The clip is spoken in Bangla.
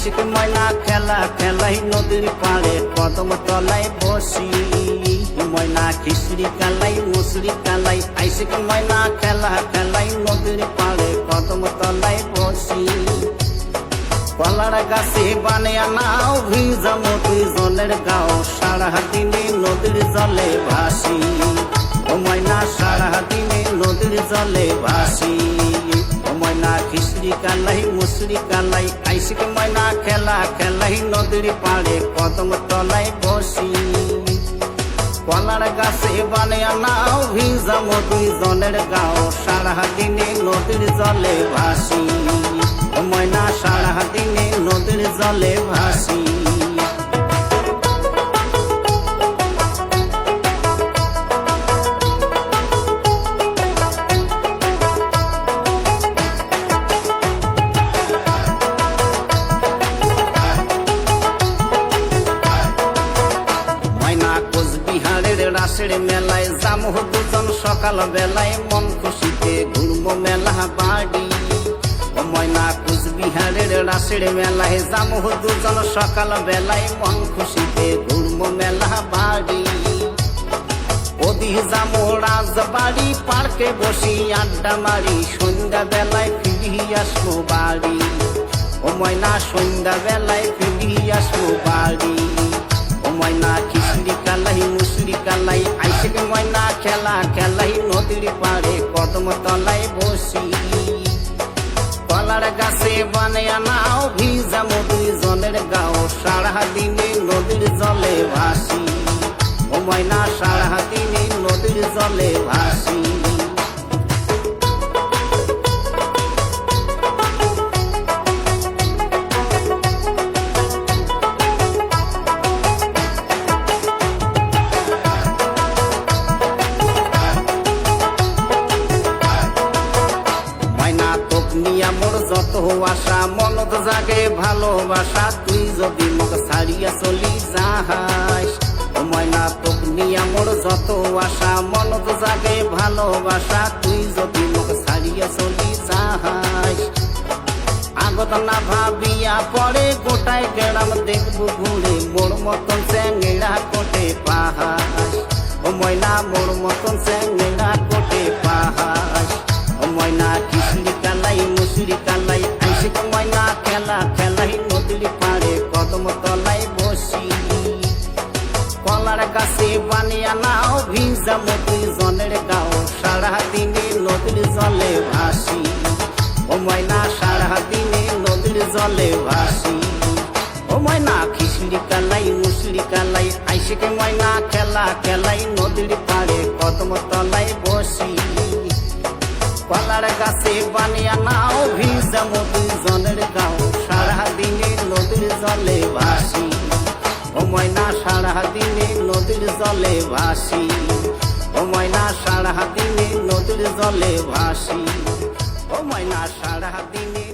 আইসিক ময়না খেলা খেলাই নদীর পাড়ে কদম তলায় বসি ময়না খিচড়ি কালাই মুসরি কালাই আইসিক ময়না খেলা খেলাই নদীর পাড়ে কদম তলায় বসি কলার গাছে বানিয়া নাও ভিজাম দুইজনের গাও সারা দিনে নদীর জলে ভাসি ও ময়না সারা দিনে নদীর জলে ভাসি ও ময়না খিচড়ি কালাই মুসরি কালাই আইসিক ময়না খেলা খেলাই নদীর পাড়ে কদম তলায় বসি কলার গাছে বানিয়া নাও ভিজাম দুইজনের গাও সারা দিনে নদীর জলে ভাসি ও ময়না সারা দিনে নদীর জলে ভাসি রাসের মেলায় যামো দুজন সকাল বেলায় মন খুশিতে ঘুরবো মেলা বাড়ি ও ময়না কুচবিহারের রাসের মেলায় যামো দুজন সকাল বেলায় মন খুশিতে ঘুরবো মেলা বাড়ি ওদি যামো রাজবাড়ি পার্কে বসি আড্ডা মারি সন্ধ্যা বেলায় ফিরি আসবো বাড়ি ও ময়না সন্ধ্যা বেলায় ফিরি আসবো বাড়ি ময়না খিচড়ি কালাই মুসরি কালাই আইসিক ময়না খেলা খেলাই নদীর পাড়ে কদম তলায় বসি কলার গাছে বানিয়া নাও ভিজাম দুইজনের গাও সারা দিনে নদীর জলে ভাসি ও ময়না সারা দিনে নদীর জলে ভাসি মোর যত আশা মনত জাগে ভালোবাসা তুই যদি মুখ ছাড়িয়া চলি যাহাস ও ময়না তোক নিয়া মোর যত আশা মনত জাগে ভালোবাসা তুই যদি মুখ ছাড়িয়া চলি যাহাস আগত না ভাবিয়া পরে গোটায় গেলাম দেখবো ঘুরে মোর মতন চ্যাংড়া কোটে পাহাস ও ময়না মোর মতন চ্যাংড়া কোটে পাহাস ও ময়না খিচড়ি কালাই মুসরি কালাই আইসিক ময়না খেলা খেলাই নদীর পাড়ে কদম তলায় বসি কলার গাছে বানিয়া নাও ভিজাম দুইজনের গাও সারা দিনে নদীর জলে ভাসি ও ময়না সারা দিনে নদীর জলে ভাসি ও ময়না খিচড়ি কালাই মুসরি কালাই আইসিক ময়না খেলা খেলাই নদীর পাড়ে কদম তলায় বসি কলার গাছে বানিয়া নাও ভিজাম দুইজনের গাও সারা দিনে নদীর জলে ভাসি ও ময়না সারা দিনে নদীর জলে ভাসি ও ময়না সারা দিনে নদীর জলে ভাসি ও ময়না সারা দিনে